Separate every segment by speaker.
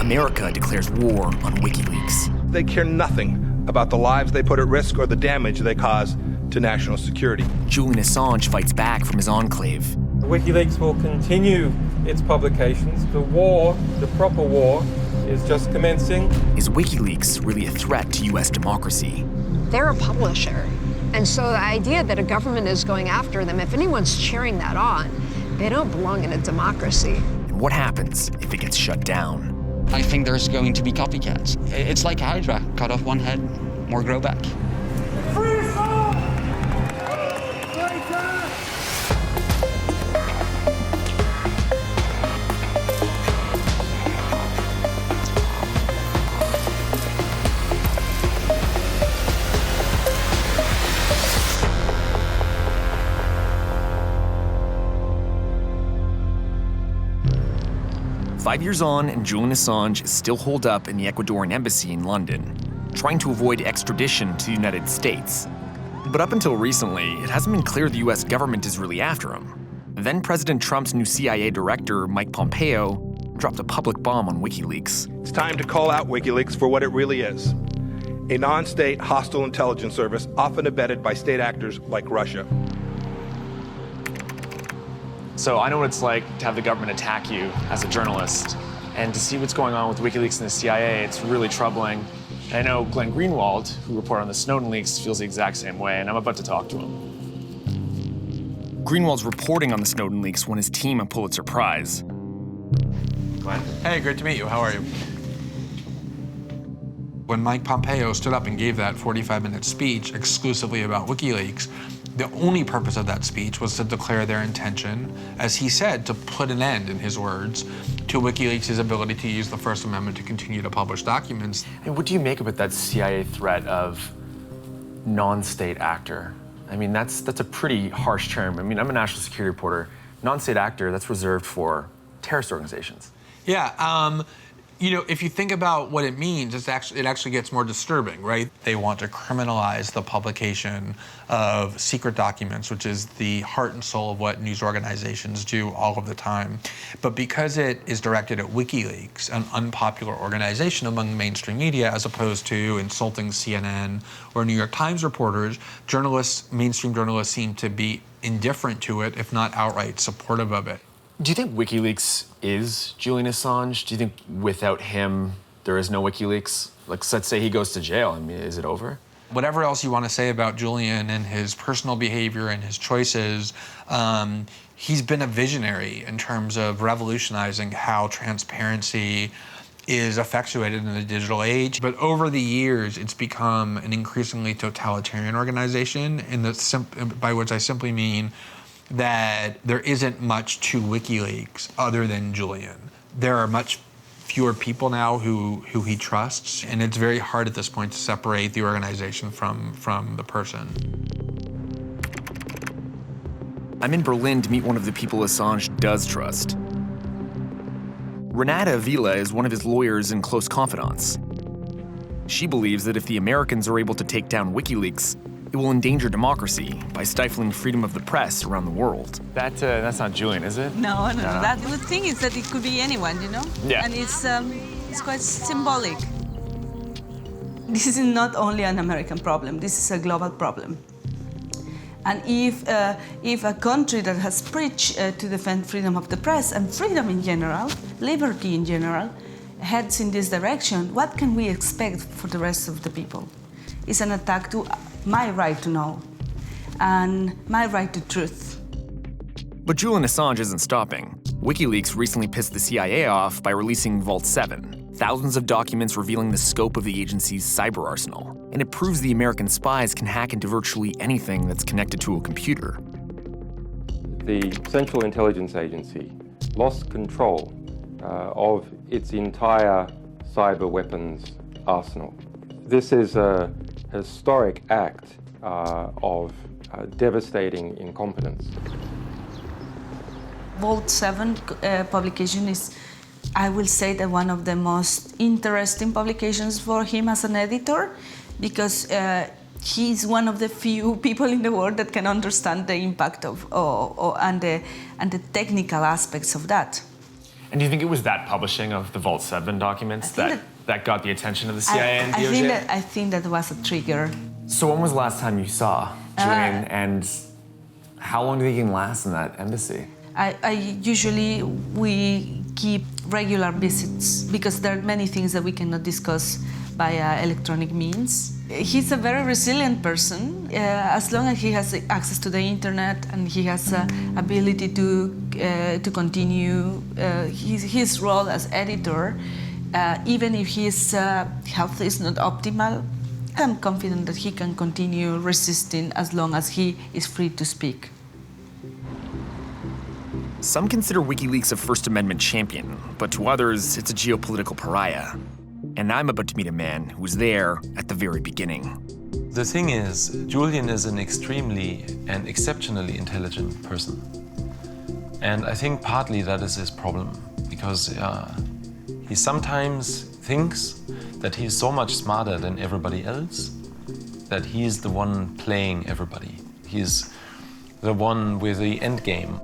Speaker 1: America declares war on WikiLeaks.
Speaker 2: They care nothing about the lives they put at risk or the damage they cause to national security.
Speaker 1: Julian Assange fights back from his enclave.
Speaker 3: WikiLeaks will continue its publications. The war, the proper war, is just commencing.
Speaker 1: Is WikiLeaks really a threat to U.S. democracy?
Speaker 4: They're a publisher. And so the idea that a government is going after them, if anyone's cheering that on, they don't belong in a democracy.
Speaker 1: And what happens if it gets shut down?
Speaker 5: I think there's going to be copycats. It's like Hydra. Cut off one head, more grow back.
Speaker 1: Five years on, and Julian Assange is still holed up in the Ecuadorian embassy in London, trying to avoid extradition to the United States. But up until recently, it hasn't been clear the US government is really after him. Then President Trump's new CIA director, Mike Pompeo, dropped a public bomb on WikiLeaks.
Speaker 2: It's time to call out WikiLeaks for what it really is. A non-state hostile intelligence service often abetted by state actors like Russia.
Speaker 6: So I know what it's like to have the government attack you as a journalist. And to see what's going on with WikiLeaks and the CIA, it's really troubling. And I know Glenn Greenwald, who reported on the Snowden leaks, feels the exact same way, and I'm about to talk to him.
Speaker 1: Greenwald's reporting on the Snowden leaks won his team a Pulitzer Prize.
Speaker 6: Glenn?
Speaker 7: Hey, great to meet you. How are you? When Mike Pompeo stood up and gave that 45-minute speech exclusively about WikiLeaks, the only purpose of that speech was to declare their intention, as he said, to put an end, in his words, to WikiLeaks' ability to use the First Amendment to continue to publish documents.
Speaker 6: And what do you make about that CIA threat of non-state actor? I mean, that's a pretty harsh term. I mean, I'm a national security reporter. Non-state actor, that's reserved for terrorist organizations.
Speaker 7: Yeah, you know, if you think about what it means, it actually gets more disturbing, right? They want to criminalize the publication of secret documents, which is the heart and soul of what news organizations do all of the time. But because it is directed at WikiLeaks, an unpopular organization among the mainstream media, as opposed to insulting CNN or New York Times reporters, mainstream journalists seem to be indifferent to it, if not outright supportive of it.
Speaker 6: Do you think WikiLeaks is Julian Assange? Do you think without him, there is no WikiLeaks? Like, let's say he goes to jail. I mean, is it over?
Speaker 7: Whatever else you want to say about Julian and his personal behavior and his choices, he's been a visionary in terms of revolutionizing how transparency is effectuated in the digital age. But over the years, it's become an increasingly totalitarian organization, by which I simply mean that there isn't much to WikiLeaks other than Julian. There are much fewer people now who he trusts, and it's very hard at this point to separate the organization from the person.
Speaker 1: I'm in Berlin to meet one of the people Assange does trust. Renata Avila is one of his lawyers and close confidants. She believes that if the Americans are able to take down WikiLeaks, it will endanger democracy by stifling freedom of the press around the world.
Speaker 6: That's not Julian, is it?
Speaker 8: No. That the thing is that it could be anyone, you know?
Speaker 6: Yeah.
Speaker 8: And it's quite symbolic. This is not only an American problem, this is a global problem. And if a country that has preached to defend freedom of the press and freedom in general, liberty in general, heads in this direction, what can we expect for the rest of the people? It's an attack to my right to know and my right to truth.
Speaker 1: But Julian Assange isn't stopping. WikiLeaks recently pissed the CIA off by releasing Vault 7, thousands of documents revealing the scope of the agency's cyber arsenal. And it proves the American spies can hack into virtually anything that's connected to a computer.
Speaker 9: The Central Intelligence Agency lost control of its entire cyber weapons arsenal. This is a historic act of devastating incompetence.
Speaker 8: Vault 7 publication is, I will say, that one of the most interesting publications for him as an editor, because he's one of the few people in the world that can understand the impact of and the technical aspects of that.
Speaker 6: And do you think it was that publishing of the Vault 7 documents that got the attention of the CIA and DOJ?
Speaker 8: I think that was a trigger.
Speaker 6: So when was the last time you saw Julian, and how long did he can last in that embassy?
Speaker 8: We keep regular visits because there are many things that we cannot discuss via electronic means. He's a very resilient person. As long as he has access to the internet and he has ability to continue his role as editor, even if his health is not optimal, I'm confident that he can continue resisting as long as he is free to speak.
Speaker 1: Some consider WikiLeaks a First Amendment champion, but to others, it's a geopolitical pariah. And I'm about to meet a man who was there at the very beginning.
Speaker 10: The thing is, Julian is an extremely and exceptionally intelligent person. And I think partly that is his problem, because he sometimes thinks that he's so much smarter than everybody else, that he's the one playing everybody. He's the one with the endgame.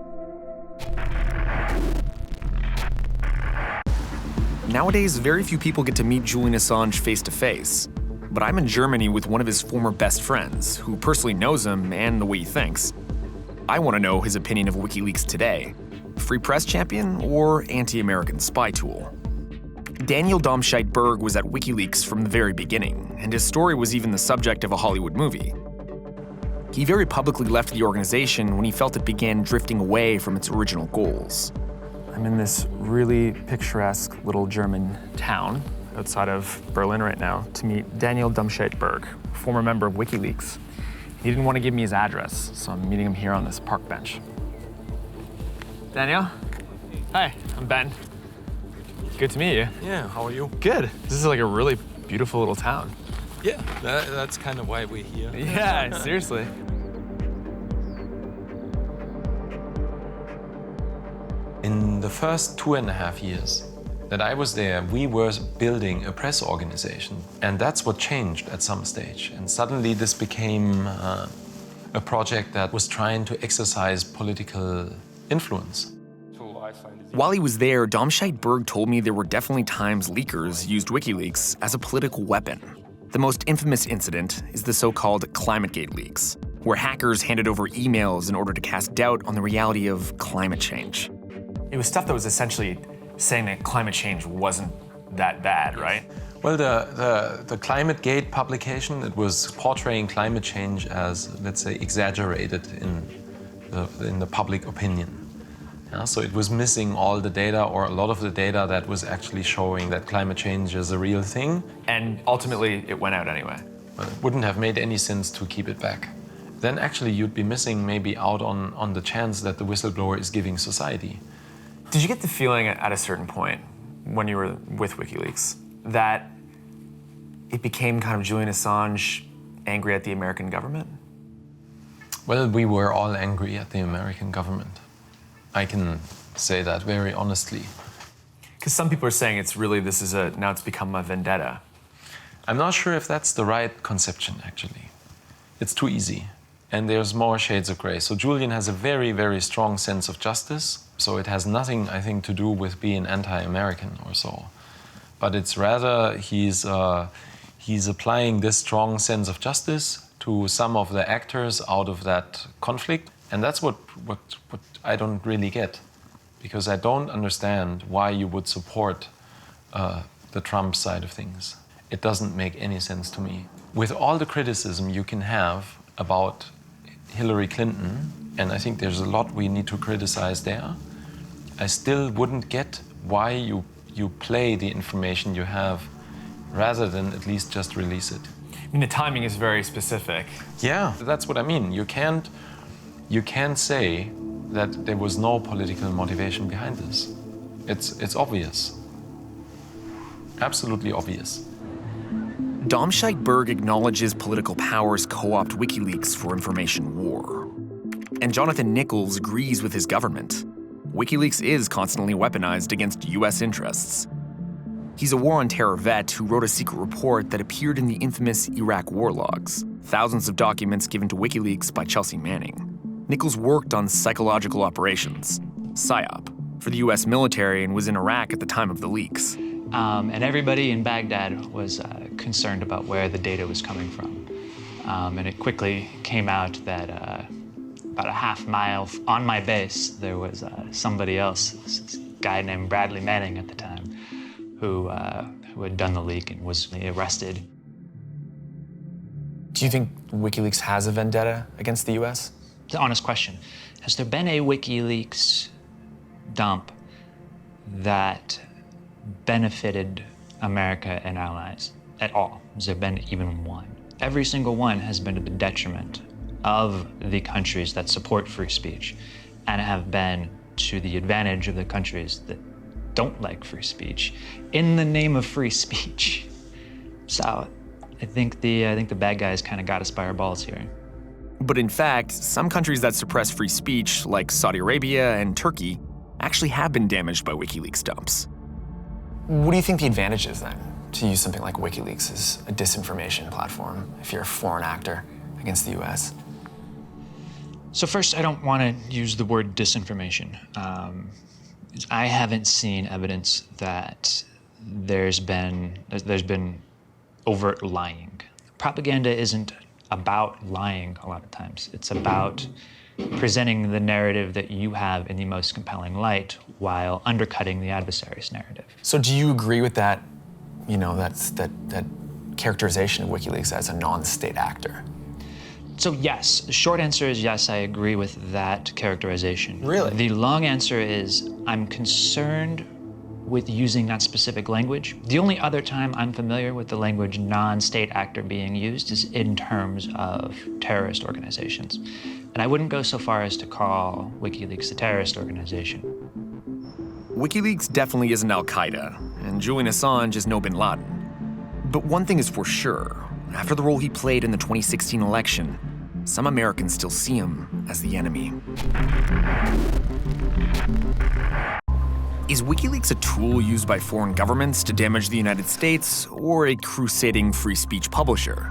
Speaker 1: Nowadays, very few people get to meet Julian Assange face to face. But I'm in Germany with one of his former best friends, who personally knows him and the way he thinks. I want to know his opinion of WikiLeaks today. Free press champion or anti-American spy tool? Daniel Domscheit-Berg was at WikiLeaks from the very beginning, and his story was even the subject of a Hollywood movie. He very publicly left the organization when he felt it began drifting away from its original goals.
Speaker 6: I'm in this really picturesque little German town outside of Berlin right now to meet Daniel Domscheit-Berg, former member of WikiLeaks. He didn't want to give me his address, so I'm meeting him here on this park bench. Daniel? Hi, I'm Ben. Good to meet you.
Speaker 10: Yeah, how are you?
Speaker 6: Good. This is like a really beautiful little town.
Speaker 10: Yeah, that's kind of why we're here.
Speaker 6: Yeah, seriously.
Speaker 10: In the first 2.5 years that I was there, we were building a press organization. And that's what changed at some stage. And suddenly this became a project that was trying to exercise political influence.
Speaker 1: While he was there, Domscheit-Berg told me there were definitely times leakers used WikiLeaks as a political weapon. The most infamous incident is the so-called ClimateGate leaks, where hackers handed over emails in order to cast doubt on the reality of climate change.
Speaker 6: It was stuff that was essentially saying that climate change wasn't that bad, right?
Speaker 10: Well, the ClimateGate publication, it was portraying climate change as, let's say, exaggerated in the public opinion. Yeah, so it was missing all the data, or a lot of the data that was actually showing that climate change is a real thing.
Speaker 6: And ultimately, it went out anyway.
Speaker 10: But it wouldn't have made any sense to keep it back. Then actually you'd be missing maybe out on the chance that the whistleblower is giving society.
Speaker 6: Did you get the feeling at a certain point when you were with WikiLeaks that it became kind of Julian Assange angry at the American government?
Speaker 10: Well, we were all angry at the American government. I can say that very honestly.
Speaker 6: Because some people are saying now it's become a vendetta.
Speaker 10: I'm not sure if that's the right conception, actually. It's too easy, and there's more shades of gray. So Julian has a very, very strong sense of justice, so it has nothing, I think, to do with being anti-American or so. But it's rather he's applying this strong sense of justice to some of the actors out of that conflict. And that's what I don't really get, because I don't understand why you would support the Trump side of things. It doesn't make any sense to me. With all the criticism you can have about Hillary Clinton, and I think there's a lot we need to criticize there, I still wouldn't get why you play the information you have rather than at least just release it.
Speaker 6: I mean, the timing is very specific.
Speaker 10: Yeah, that's what I mean. You can't say that there was no political motivation behind this. It's obvious. Absolutely obvious.
Speaker 1: Domscheit-Berg acknowledges political powers co-opt WikiLeaks for information war. And Jonathan Nichols agrees with his government. WikiLeaks is constantly weaponized against US interests. He's a war on terror vet who wrote a secret report that appeared in the infamous Iraq war logs, thousands of documents given to WikiLeaks by Chelsea Manning. Nichols worked on psychological operations, PSYOP, for the US military and was in Iraq at the time of the leaks.
Speaker 11: And everybody in Baghdad was concerned about where the data was coming from. And it quickly came out that about a half mile on my base, there was somebody else, this guy named Bradley Manning at the time, who had done the leak and was arrested.
Speaker 1: Do you think WikiLeaks has a vendetta against the US?
Speaker 11: It's an honest question. Has there been a WikiLeaks dump that benefited America and allies at all? Has there been even one? Every single one has been to the detriment of the countries that support free speech and have been to the advantage of the countries that don't like free speech in the name of free speech. So I think the bad guys kind of got us by our balls here.
Speaker 1: But in fact, some countries that suppress free speech, like Saudi Arabia and Turkey, actually have been damaged by WikiLeaks dumps. What do you think the advantage is then to use something like WikiLeaks as a disinformation platform if you're a foreign actor against the US?
Speaker 11: So first, I don't want to use the word disinformation. I haven't seen evidence that there's been overt lying. Propaganda isn't about lying a lot of times. It's about presenting the narrative that you have in the most compelling light while undercutting the adversary's narrative.
Speaker 1: So do you agree with that, that characterization of WikiLeaks as a non-state actor?
Speaker 11: So yes, the short answer is yes, I agree with that characterization.
Speaker 1: Really?
Speaker 11: The long answer is I'm concerned with using that specific language. The only other time I'm familiar with the language non-state actor being used is in terms of terrorist organizations. And I wouldn't go so far as to call WikiLeaks a terrorist organization.
Speaker 1: WikiLeaks definitely isn't Al-Qaeda, and Julian Assange is no bin Laden. But one thing is for sure, after the role he played in the 2016 election, some Americans still see him as the enemy. Is WikiLeaks a tool used by foreign governments to damage the United States, or a crusading free speech publisher?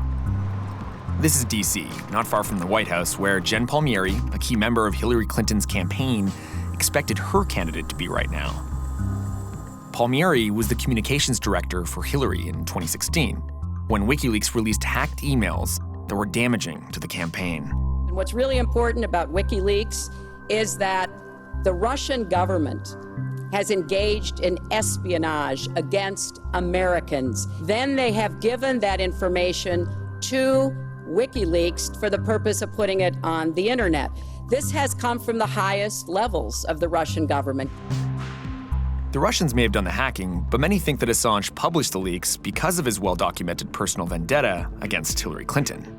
Speaker 1: This is DC, not far from the White House, where Jen Palmieri, a key member of Hillary Clinton's campaign, expected her candidate to be right now. Palmieri was the communications director for Hillary in 2016, when WikiLeaks released hacked emails that were damaging to the campaign.
Speaker 12: And what's really important about WikiLeaks is that the Russian government has engaged in espionage against Americans. Then they have given that information to WikiLeaks for the purpose of putting it on the internet. This has come from the highest levels of the Russian government.
Speaker 1: The Russians may have done the hacking, but many think that Assange published the leaks because of his well-documented personal vendetta against Hillary Clinton.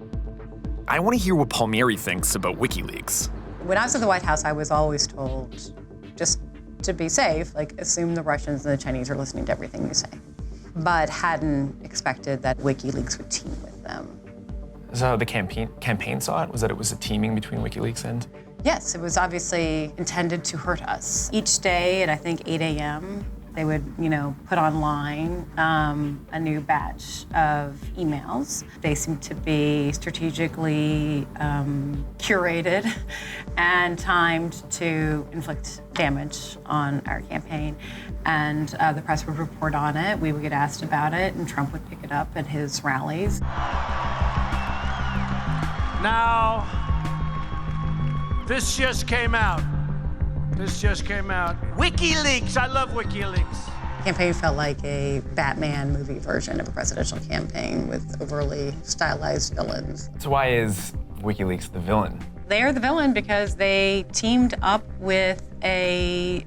Speaker 1: I want to hear what Palmieri thinks about WikiLeaks.
Speaker 13: When I was in the White House, I was always told, just to be safe, assume the Russians and the Chinese are listening to everything you say. But hadn't expected that WikiLeaks would team with them.
Speaker 1: Is that how the campaign saw it? Was that it was a teaming between WikiLeaks and?
Speaker 13: Yes, it was obviously intended to hurt us. Each day at, I think, 8 a.m., they would, put online a new batch of emails. They seemed to be strategically curated and timed to inflict damage on our campaign. And the press would report on it, we would get asked about it, and Trump would pick it up at his rallies.
Speaker 14: Now, this just came out. WikiLeaks, I love WikiLeaks.
Speaker 13: The campaign felt like a Batman movie version of a presidential campaign with overly stylized villains.
Speaker 1: So why is WikiLeaks the villain?
Speaker 13: They are the villain because they teamed up with the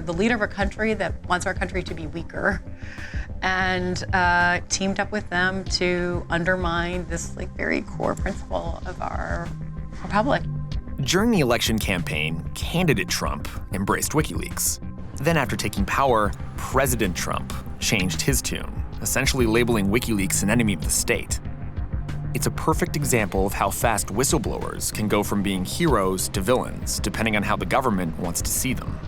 Speaker 13: leader of a country that wants our country to be weaker, and teamed up with them to undermine this very core principle of our republic.
Speaker 1: During the election campaign, candidate Trump embraced WikiLeaks. Then after taking power, President Trump changed his tune, essentially labeling WikiLeaks an enemy of the state. It's a perfect example of how fast whistleblowers can go from being heroes to villains, depending on how the government wants to see them.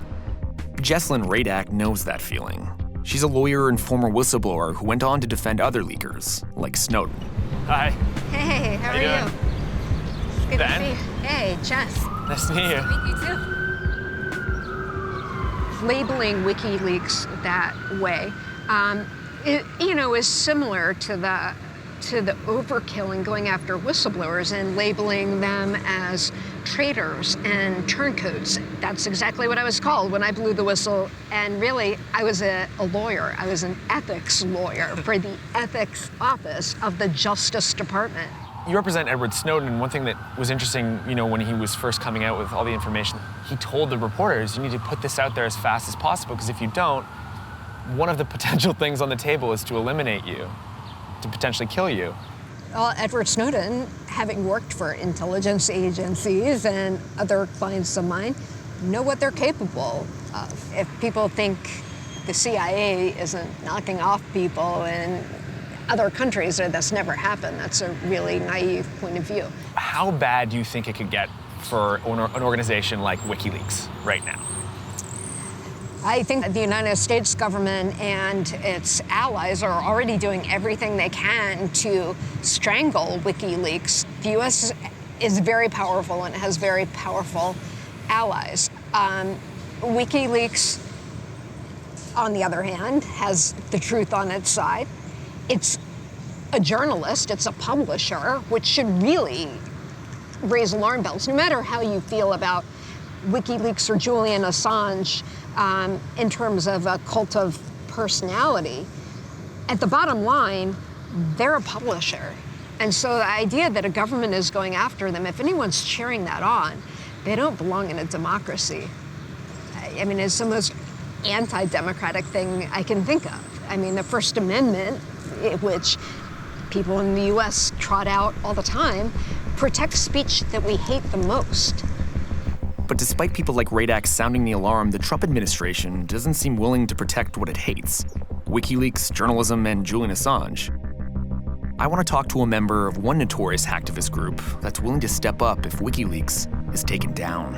Speaker 1: Jesslyn Radak knows that feeling. She's a lawyer and former whistleblower who went on to defend other leakers, like Snowden.
Speaker 6: Hi.
Speaker 4: Hey, how are you? Good to see you. Hey, Jess.
Speaker 6: Nice to meet you.
Speaker 4: Nice to meet you too. labeling WikiLeaks that way, is similar to the overkill in going after whistleblowers and labeling them as traitors and turncoats. That's exactly what I was called when I blew the whistle. And really, I was a lawyer. I was an ethics lawyer for the ethics office of the Justice Department.
Speaker 6: You represent Edward Snowden, and one thing that was interesting, when he was first coming out with all the information, he told the reporters, you need to put this out there as fast as possible, because if you don't, one of the potential things on the table is to eliminate you, to potentially kill you.
Speaker 4: Well, Edward Snowden, having worked for intelligence agencies and other clients of mine, know what they're capable of. If people think the CIA isn't knocking off people in other countries, or that's never happened, that's a really naive point of view.
Speaker 6: How bad do you think it could get for an organization like WikiLeaks right now?
Speaker 4: I think that the United States government and its allies are already doing everything they can to strangle WikiLeaks. The U.S. is very powerful and has very powerful allies. WikiLeaks, on the other hand, has the truth on its side. It's a journalist, it's a publisher, which should really raise alarm bells, no matter how you feel about WikiLeaks or Julian Assange in terms of a cult of personality. At the bottom line, they're a publisher. And so the idea that a government is going after them, if anyone's cheering that on, they don't belong in a democracy. I mean, it's the most anti-democratic thing I can think of. I mean, the First Amendment, which people in the US trot out all the time, protects speech that we hate the most.
Speaker 1: But despite people like Radax sounding the alarm, the Trump administration doesn't seem willing to protect what it hates: WikiLeaks, journalism, and Julian Assange. I want to talk to a member of one notorious hacktivist group that's willing to step up if WikiLeaks is taken down.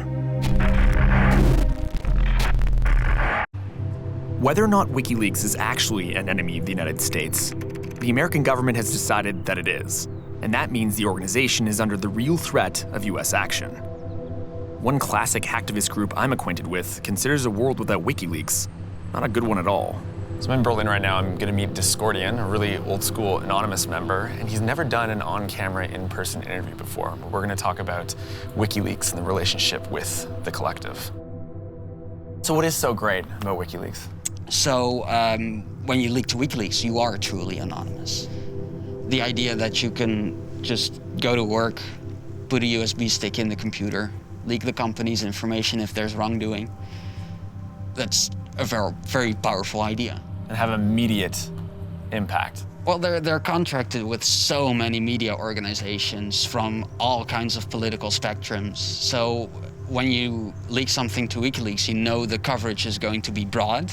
Speaker 1: Whether or not WikiLeaks is actually an enemy of the United States, the American government has decided that it is, and that means the organization is under the real threat of US action. One classic hacktivist group I'm acquainted with considers a world without WikiLeaks not a good one at all.
Speaker 6: So I'm in Berlin right now. I'm going to meet Discordian, a really old-school anonymous member, and he's never done an on-camera, in-person interview before. We're going to talk about WikiLeaks and the relationship with the collective. So what is so great about WikiLeaks?
Speaker 5: So when you leak to WikiLeaks, you are truly anonymous. The idea that you can just go to work, put a USB stick in the computer, leak the company's information if there's wrongdoing, that's a very, very powerful idea.
Speaker 6: And have immediate impact.
Speaker 5: Well, they're contracted with so many media organizations from all kinds of political spectrums. So when you leak something to WikiLeaks, you know the coverage is going to be broad,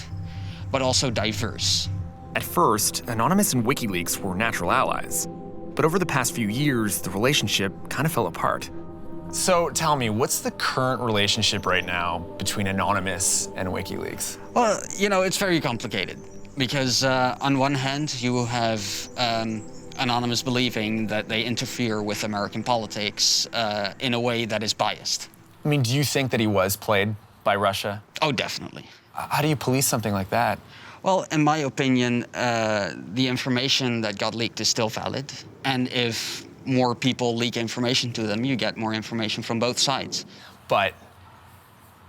Speaker 5: but also diverse.
Speaker 1: At first, Anonymous and WikiLeaks were natural allies. But over the past few years, the relationship kind of fell apart.
Speaker 6: So tell me, what's the current relationship right now between Anonymous and WikiLeaks?
Speaker 5: Well, it's very complicated because on one hand, you have Anonymous believing that they interfere with American politics in a way that is biased.
Speaker 6: I mean, do you think that he was played by Russia?
Speaker 5: Oh, definitely.
Speaker 6: How do you police something like that?
Speaker 5: Well, in my opinion, the information that got leaked is still valid. And if more people leak information to them, you get more information from both sides.
Speaker 6: But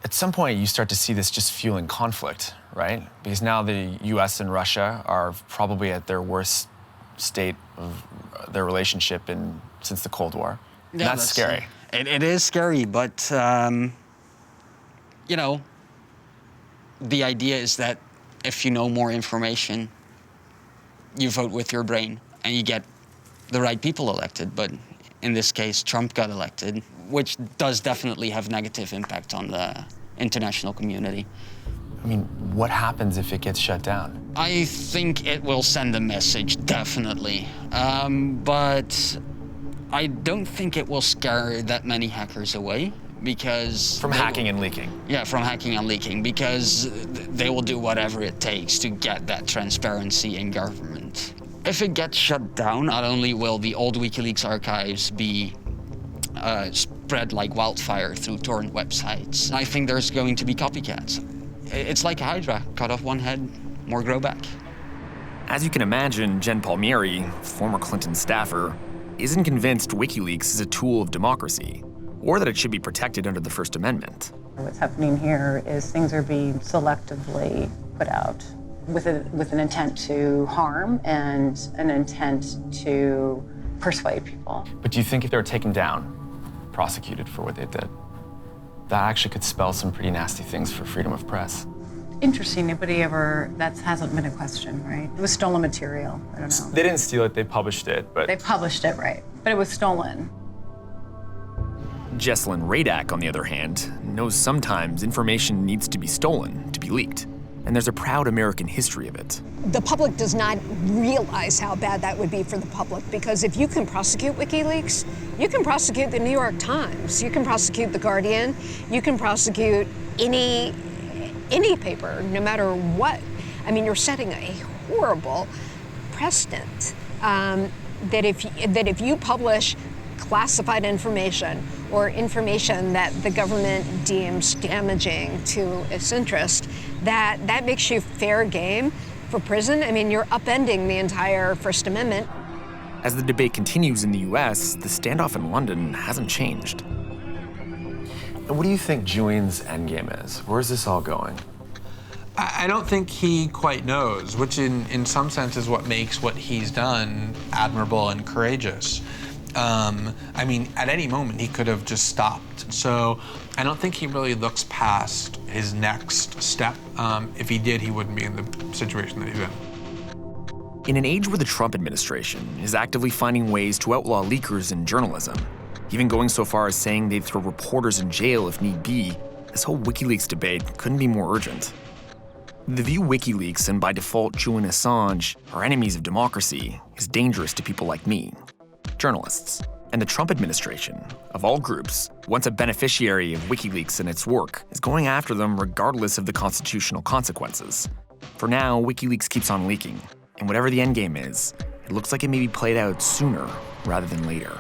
Speaker 6: at some point, you start to see this just fueling conflict, right? Because now the US and Russia are probably at their worst state of their relationship since the Cold War. Yeah, that's scary.
Speaker 5: It is scary, but, the idea is that if you know more information, you vote with your brain and you get the right people elected. But in this case, Trump got elected, which does definitely have negative impact on the international community.
Speaker 6: I mean, what happens if it gets shut down?
Speaker 5: I think it will send a message, definitely. But I don't think it will scare that many hackers away. Because
Speaker 6: from hacking and leaking.
Speaker 5: Yeah, from hacking and leaking, because they will do whatever it takes to get that transparency in government. If it gets shut down, not only will the old WikiLeaks archives be spread like wildfire through torrent websites, I think there's going to be copycats. It's like Hydra, cut off one head, more grow back.
Speaker 1: As you can imagine, Jen Palmieri, former Clinton staffer, isn't convinced WikiLeaks is a tool of democracy, or that it should be protected under the First Amendment.
Speaker 13: What's happening here is things are being selectively put out with an intent to harm and an intent to persuade people.
Speaker 6: But do you think if they were taken down, prosecuted for what they did, that actually could spell some pretty nasty things for freedom of press?
Speaker 13: Interesting, that hasn't been a question, right? It was stolen material, I don't know.
Speaker 6: They didn't steal it, they published it, but...
Speaker 13: They published it, right, but it was stolen.
Speaker 1: Jesselyn Radak, on the other hand, knows sometimes information needs to be stolen to be leaked. And there's a proud American history of it.
Speaker 4: The public does not realize how bad that would be for the public, because if you can prosecute WikiLeaks, you can prosecute the New York Times, you can prosecute The Guardian, you can prosecute any paper, no matter what. I mean, you're setting a horrible precedent that if you publish classified information or information that the government deems damaging to its interest, that makes you fair game for prison. I mean, you're upending the entire First Amendment.
Speaker 1: As the debate continues in the US, the standoff in London hasn't changed.
Speaker 6: And what do you think Julian's endgame is? Where's this all going?
Speaker 7: I don't think he quite knows, which in some sense is what makes what he's done admirable and courageous. I mean, at any moment, he could have just stopped. So I don't think he really looks past his next step. If he did, he wouldn't be in the situation that he's in.
Speaker 1: In an age where the Trump administration is actively finding ways to outlaw leakers in journalism, even going so far as saying they'd throw reporters in jail if need be, this whole WikiLeaks debate couldn't be more urgent. The view WikiLeaks, and by default Julian Assange, are enemies of democracy is dangerous to people like me, journalists. And the Trump administration, of all groups, once a beneficiary of WikiLeaks and its work, is going after them regardless of the constitutional consequences. For now, WikiLeaks keeps on leaking, and whatever the endgame is, it looks like it may be played out sooner rather than later.